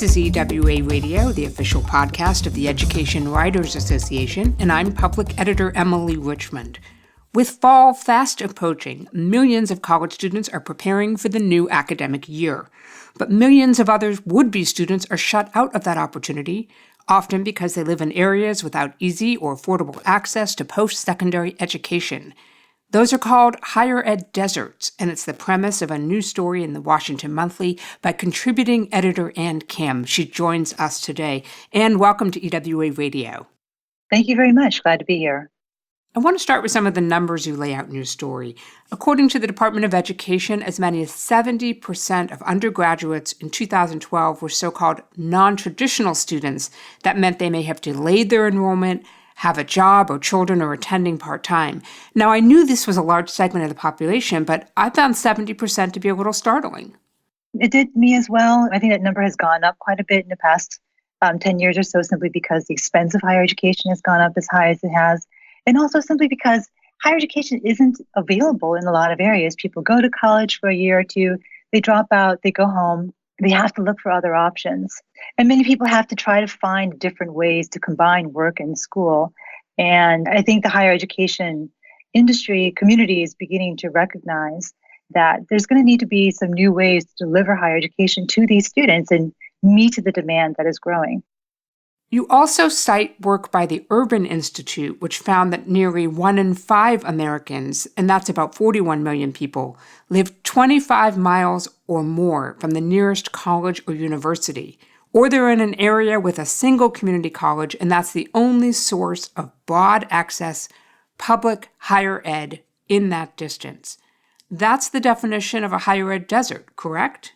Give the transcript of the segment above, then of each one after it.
This is EWA Radio, the official podcast of the Education Writers Association, and I'm Public Editor Emily Richmond. With fall fast approaching, millions of college students are preparing for the new academic year. But millions of other would-be students are shut out of that opportunity, often because they live in areas without easy or affordable access to post-secondary education. Those are called higher ed deserts, and it's the premise of a new story in the Washington Monthly by contributing editor Ann Kim. She joins us today. Ann, welcome to EWA Radio. Thank you very much. Glad to be here. I want to start with some of the numbers you lay out in your story. According to the Department of Education, as many as 70% of undergraduates in 2012 were so-called non-traditional students. That meant they may have delayed their enrollment, have a job, or children are attending part-time. Now, I knew this was a large segment of the population, but I found 70% to be a little startling. It did me as well. I think that number has gone up quite a bit in the past 10 years or so, simply because the expense of higher education has gone up as high as it has, and also simply because higher education isn't available in a lot of areas. People go to college for a year or two, they drop out, they go home. They have to look for other options. And many people have to try to find different ways to combine work and school. And I think the higher education industry community is beginning to recognize that there's going to need to be some new ways to deliver higher education to these students and meet the demand that is growing. You also cite work by the Urban Institute, which found that nearly 1 in 5 Americans, and that's about 41 million people, live 25 miles or more from the nearest college or university, or they're in an area with a single community college, and that's the only source of broad access public higher ed in that distance. That's the definition of a higher ed desert, correct?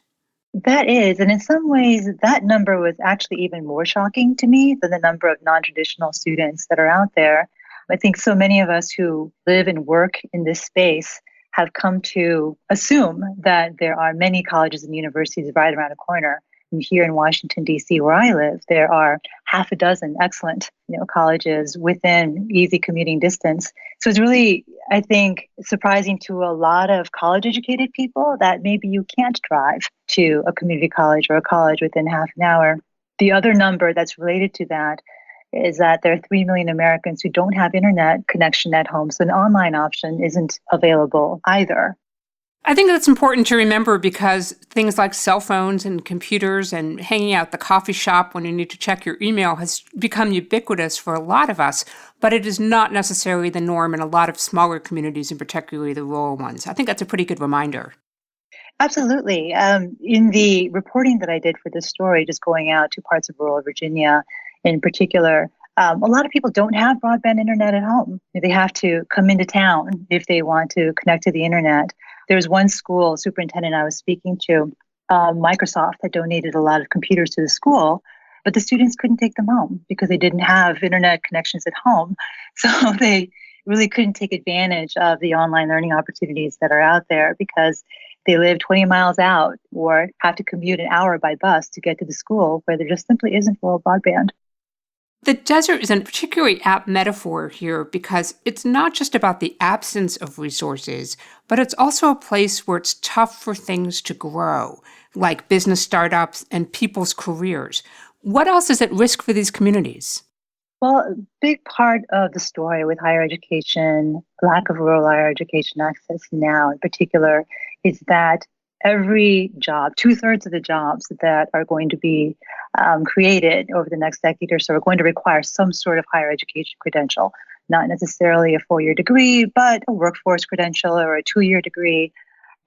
That is, and in some ways, that number was actually even more shocking to me than the number of non-traditional students that are out there. I think so many of us who live and work in this space have come to assume that there are many colleges and universities right around the corner. And here in Washington, D.C., where I live, there are half a dozen excellent colleges within easy commuting distance. So it's really, I think, surprising to a lot of college-educated people that maybe you can't drive to a community college or a college within half an hour. The other number that's related to that is that there are 3 million Americans who don't have internet connection at home, so an online option isn't available either. I think that's important to remember because things like cell phones and computers and hanging out at the coffee shop when you need to check your email has become ubiquitous for a lot of us, but it is not necessarily the norm in a lot of smaller communities, and particularly the rural ones. I think that's a pretty good reminder. Absolutely. In the reporting that I did for this story, just going out to parts of rural Virginia in particular, a lot of people don't have broadband internet at home. They have to come into town if they want to connect to the internet. There was one school superintendent I was speaking to. Microsoft had donated a lot of computers to the school, but the students couldn't take them home because they didn't have internet connections at home. So they really couldn't take advantage of the online learning opportunities that are out there because they live 20 miles out or have to commute an hour by bus to get to the school where there just simply isn't rural broadband. The desert is a particularly apt metaphor here because it's not just about the absence of resources, but it's also a place where it's tough for things to grow, like business startups and people's careers. What else is at risk for these communities? Well, a big part of the story with higher education, lack of rural higher education access now in particular, is that every job, 2/3 of the jobs that are going to be created over the next decade or so are going to require some sort of higher education credential, not necessarily a 4-year degree, but a workforce credential or a 2-year degree.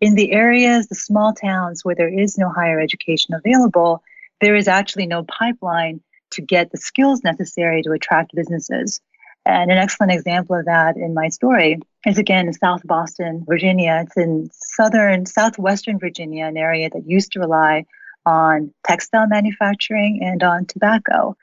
In the areas, the small towns where there is no higher education available, there is actually no pipeline to get the skills necessary to attract businesses. And an excellent example of that in my story is, again, in South Boston, Virginia. It's in southwestern Virginia, an area that used to rely on textile manufacturing and on tobacco.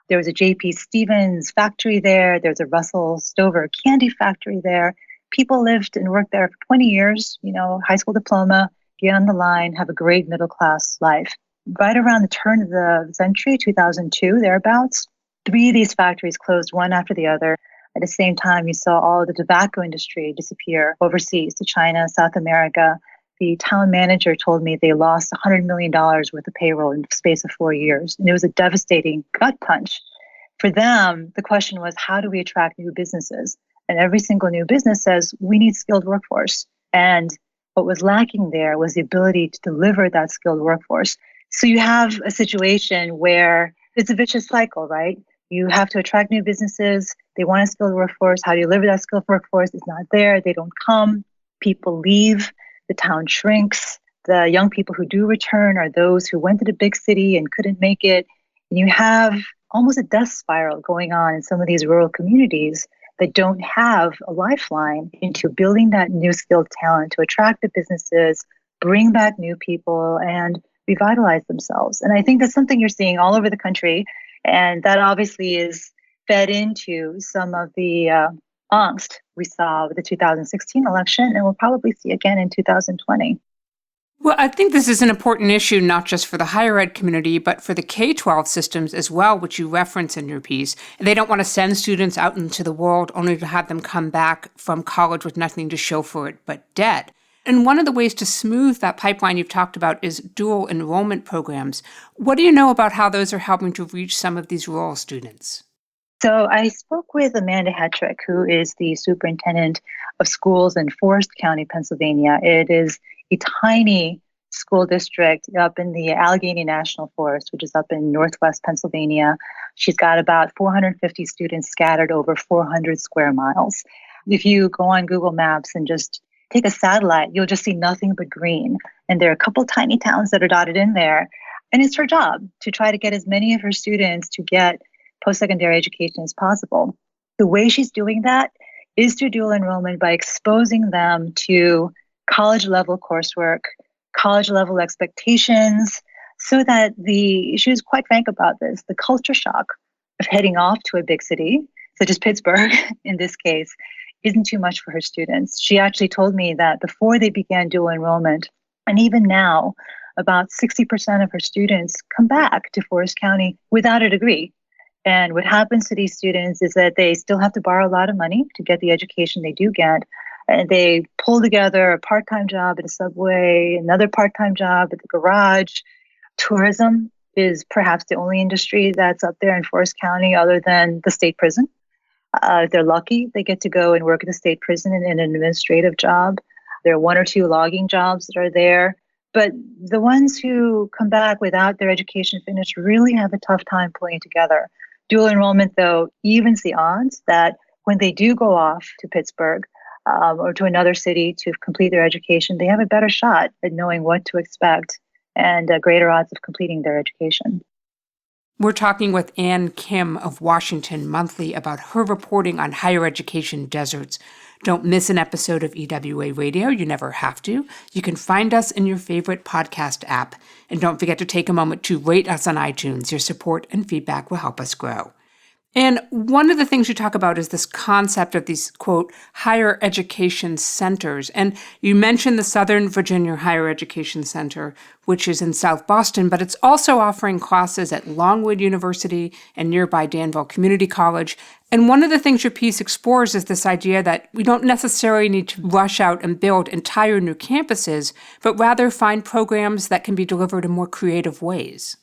There was a J.P. Stevens factory there. There's a Russell Stover candy factory there. People lived and worked there for 20 years, high school diploma, get on the line, have a great middle-class life. Right around the turn of the century, 2002, thereabouts, 3 of these factories closed one after the other. At the same time, you saw all of the tobacco industry disappear overseas to China, South America. the town manager told me they lost $100 million worth of payroll in the space of 4 years. And it was a devastating gut punch. For them, the question was, how do we attract new businesses? And every single new business says, we need skilled workforce. And what was lacking there was the ability to deliver that skilled workforce. So you have a situation where it's a vicious cycle, right? You have to attract new businesses. They want a skilled workforce. How do you deliver that skilled workforce? It's not there. They don't come. People leave. The town shrinks. The young people who do return are those who went to the big city and couldn't make it. And you have almost a death spiral going on in some of these rural communities that don't have a lifeline into building that new skilled talent to attract the businesses, bring back new people, and revitalize themselves. And I think that's something you're seeing all over the country. And that obviously is fed into some of the angst we saw with the 2016 election, and we'll probably see again in 2020. Well, I think this is an important issue, not just for the higher ed community, but for the K-12 systems as well, which you reference in your piece. They don't want to send students out into the world only to have them come back from college with nothing to show for it but debt. And one of the ways to smooth that pipeline you've talked about is dual enrollment programs. What do you know about how those are helping to reach some of these rural students? So I spoke with Amanda Hetrick, who is the superintendent of schools in Forest County, Pennsylvania. It is a tiny school district up in the Allegheny National Forest, which is up in northwest Pennsylvania. She's got about 450 students scattered over 400 square miles. If you go on Google Maps and just take a satellite, you'll just see nothing but green. And there are a couple tiny towns that are dotted in there. And it's her job to try to get as many of her students to get post-secondary education as possible. The way she's doing that is through dual enrollment by exposing them to college-level coursework, college-level expectations, so that she was quite frank about this, the culture shock of heading off to a big city, such as Pittsburgh in this case, isn't too much for her students. She actually told me that before they began dual enrollment, and even now, about 60% of her students come back to Forest County without a degree. And what happens to these students is that they still have to borrow a lot of money to get the education they do get. And they pull together a part-time job at a Subway, another part-time job at the garage. Tourism is perhaps the only industry that's up there in Forest County other than the state prison. If they're lucky, they get to go and work at the state prison in an administrative job. There are one or two logging jobs that are there. But the ones who come back without their education finished really have a tough time pulling it together. Dual enrollment, though, evens the odds that when they do go off to Pittsburgh or to another city to complete their education, they have a better shot at knowing what to expect and greater odds of completing their education. We're talking with Ann Kim of Washington Monthly about her reporting on higher education deserts. Don't miss an episode of EWA Radio. You never have to. You can find us in your favorite podcast app. And don't forget to take a moment to rate us on iTunes. Your support and feedback will help us grow. And one of the things you talk about is this concept of these, quote, higher education centers. And you mentioned the Southern Virginia Higher Education Center, which is in South Boston, but it's also offering classes at Longwood University and nearby Danville Community College. And one of the things your piece explores is this idea that we don't necessarily need to rush out and build entire new campuses, but rather find programs that can be delivered in more creative ways.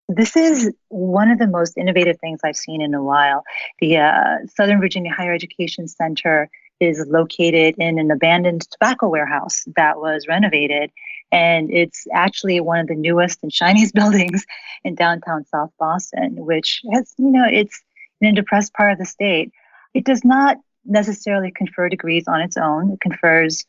This is one of the most innovative things I've seen in a while. The Southern Virginia Higher Education Center is located in an abandoned tobacco warehouse that was renovated. And it's actually one of the newest and shiniest buildings in downtown South Boston, which has, it's in a depressed part of the state. It does not necessarily confer degrees on its own. It confers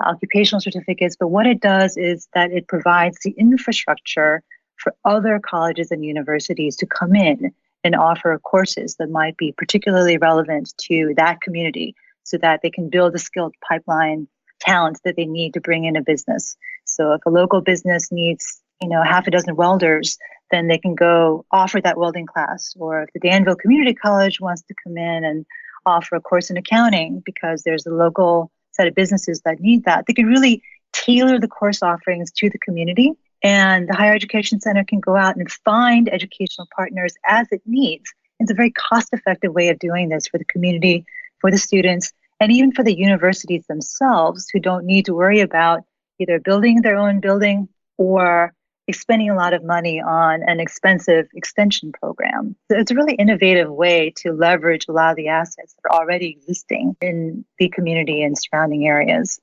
occupational certificates. But what it does is that it provides the infrastructure for other colleges and universities to come in and offer courses that might be particularly relevant to that community so that they can build a skilled pipeline talent that they need to bring in a business. So if a local business needs, half a dozen welders, then they can go offer that welding class. Or if the Danville Community College wants to come in and offer a course in accounting because there's a local set of businesses that need that, they can really tailor the course offerings to the community. And the Higher Education Center can go out and find educational partners as it needs. It's a very cost-effective way of doing this for the community, for the students, and even for the universities themselves who don't need to worry about either building their own building or spending a lot of money on an expensive extension program. So it's a really innovative way to leverage a lot of the assets that are already existing in the community and surrounding areas.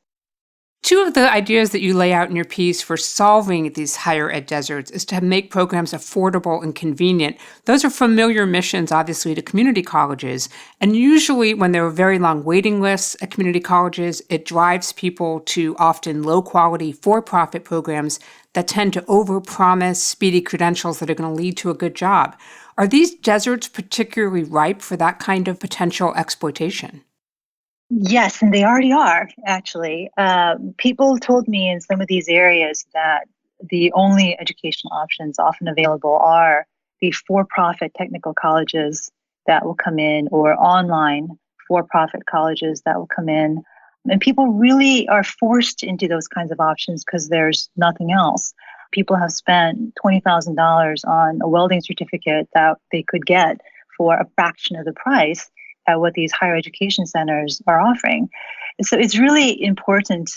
Two of the ideas that you lay out in your piece for solving these higher ed deserts is to make programs affordable and convenient. Those are familiar missions, obviously, to community colleges. And usually when there are very long waiting lists at community colleges, it drives people to often low-quality for-profit programs that tend to overpromise speedy credentials that are going to lead to a good job. Are these deserts particularly ripe for that kind of potential exploitation? Yes, and they already are, actually. People told me in some of these areas that the only educational options often available are the for-profit technical colleges that will come in or online for-profit colleges that will come in. And people really are forced into those kinds of options because there's nothing else. People have spent $20,000 on a welding certificate that they could get for a fraction of the price at what these higher education centers are offering. So it's really important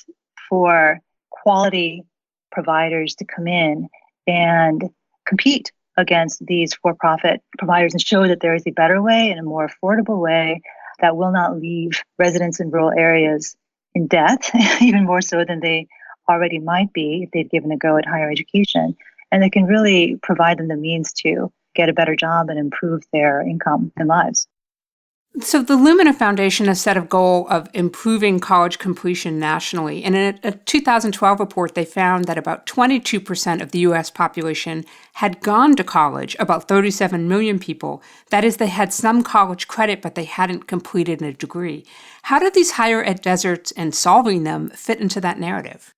for quality providers to come in and compete against these for-profit providers and show that there is a better way and a more affordable way that will not leave residents in rural areas in debt, even more so than they already might be if they've given a go at higher education. And they can really provide them the means to get a better job and improve their income and lives. So the Lumina Foundation has set a goal of improving college completion nationally. And in a 2012 report, they found that about 22% of the U.S. population had gone to college, about 37 million people. That is, they had some college credit, but they hadn't completed a degree. How do these higher ed deserts and solving them fit into that narrative?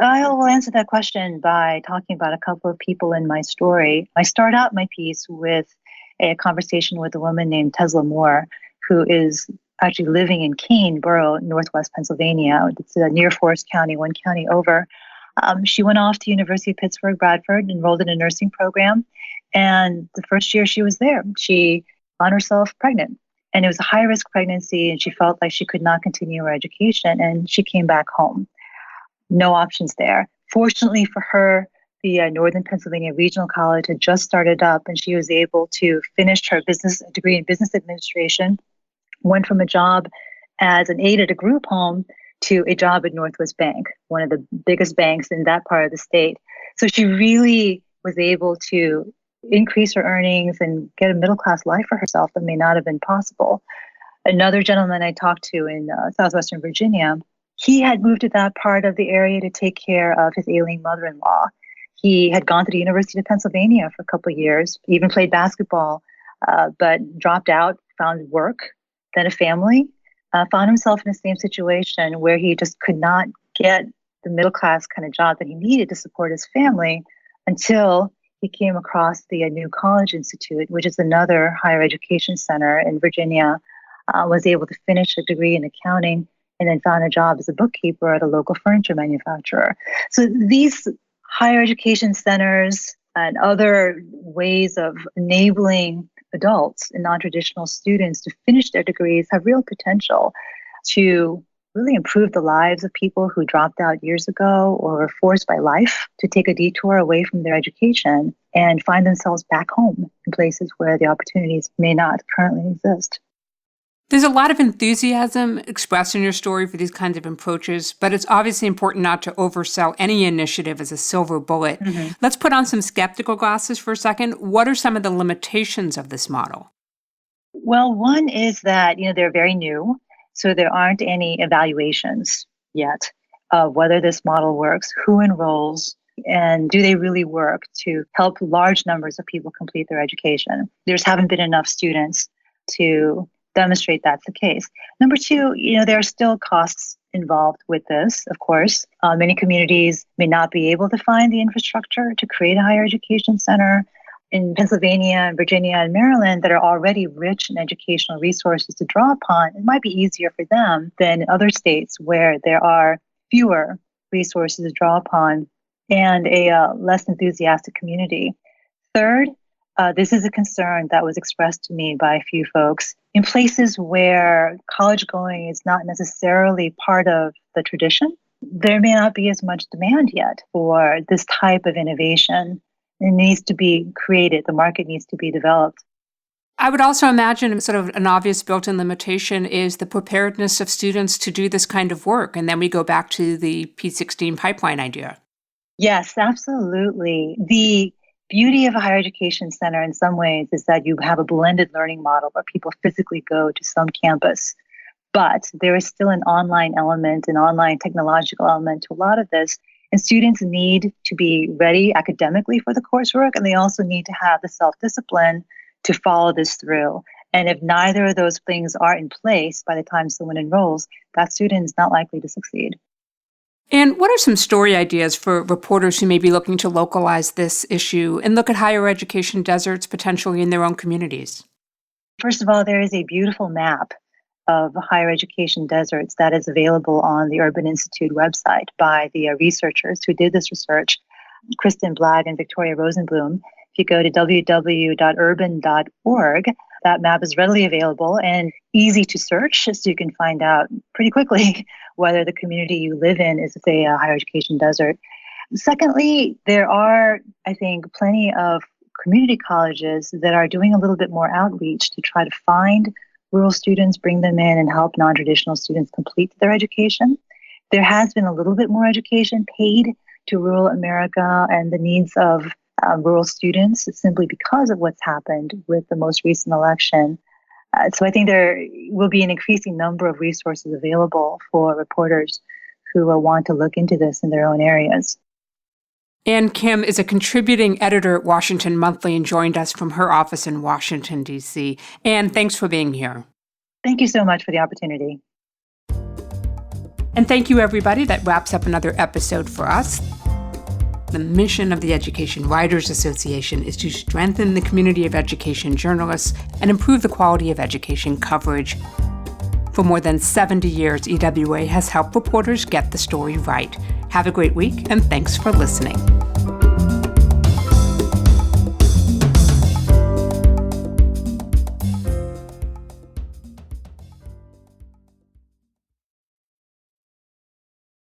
I will answer that question by talking about a couple of people in my story. I start out my piece with a conversation with a woman named Tesla Moore, who is actually living in Keene Borough, Northwest Pennsylvania. It's near Forest County, one county over. She went off to University of Pittsburgh, Bradford, enrolled in a nursing program. And the first year she was there, she found herself pregnant. And it was a high-risk pregnancy, and she felt like she could not continue her education, and she came back home. No options there. Fortunately for her, the Northern Pennsylvania Regional College had just started up, and she was able to finish her business degree in business administration, went from a job as an aide at a group home to a job at Northwest Bank, one of the biggest banks in that part of the state. So she really was able to increase her earnings and get a middle-class life for herself that may not have been possible. Another gentleman I talked to in southwestern Virginia, he had moved to that part of the area to take care of his ailing mother-in-law. He had gone to the University of Pennsylvania for a couple of years, even played basketball, but dropped out, found work, then a family, found himself in the same situation where he just could not get the middle-class kind of job that he needed to support his family until he came across the New College Institute, which is another higher education center in Virginia, was able to finish a degree in accounting, and then found a job as a bookkeeper at a local furniture manufacturer. So these higher education centers and other ways of enabling adults and non-traditional students to finish their degrees have real potential to really improve the lives of people who dropped out years ago or were forced by life to take a detour away from their education and find themselves back home in places where the opportunities may not currently exist. There's a lot of enthusiasm expressed in your story for these kinds of approaches, but it's obviously important not to oversell any initiative as a silver bullet. Mm-hmm. Let's put on some skeptical glasses for a second. What are some of the limitations of this model? Well, one is that, they're very new, so there aren't any evaluations yet of whether this model works, who enrolls, and do they really work to help large numbers of people complete their education. There just haven't been enough students to demonstrate that's the case. Number two, there are still costs involved with this, of course. Many communities may not be able to find the infrastructure to create a higher education center. In Pennsylvania and Virginia and Maryland that are already rich in educational resources to draw upon, it might be easier for them than other states where there are fewer resources to draw upon and a less enthusiastic community. Third, this is a concern that was expressed to me by a few folks. In places where college going is not necessarily part of the tradition, there may not be as much demand yet for this type of innovation. It needs to be created. The market needs to be developed. I would also imagine sort of an obvious built-in limitation is the preparedness of students to do this kind of work. And then we go back to the P16 pipeline idea. Yes, absolutely. The beauty of a higher education center in some ways is that you have a blended learning model where people physically go to some campus. But there is still an online element, an online technological element to a lot of this. And students need to be ready academically for the coursework, and they also need to have the self-discipline to follow this through. And if neither of those things are in place by the time someone enrolls, that student is not likely to succeed. And what are some story ideas for reporters who may be looking to localize this issue and look at higher education deserts potentially in their own communities? First of all, there is a beautiful map of higher education deserts that is available on the Urban Institute website by the researchers who did this research, Kristen Blagg and Victoria Rosenblum. If you go to www.urban.org, that map is readily available and easy to search, so you can find out pretty quickly whether the community you live in is, say, a higher education desert. Secondly, there are, I think, plenty of community colleges that are doing a little bit more outreach to try to find rural students, bring them in, and help non-traditional students complete their education. There has been a little bit more education paid to rural America and the needs of rural students simply because of what's happened with the most recent election. So I think there will be an increasing number of resources available for reporters who want to look into this in their own areas. Ann Kim is a contributing editor at Washington Monthly and joined us from her office in Washington, D.C. Ann, thanks for being here. Thank you so much for the opportunity. And thank you, everybody. That wraps up another episode for us. The mission of the Education Writers Association is to strengthen the community of education journalists and improve the quality of education coverage. For more than 70 years, EWA has helped reporters get the story right. Have a great week, and thanks for listening.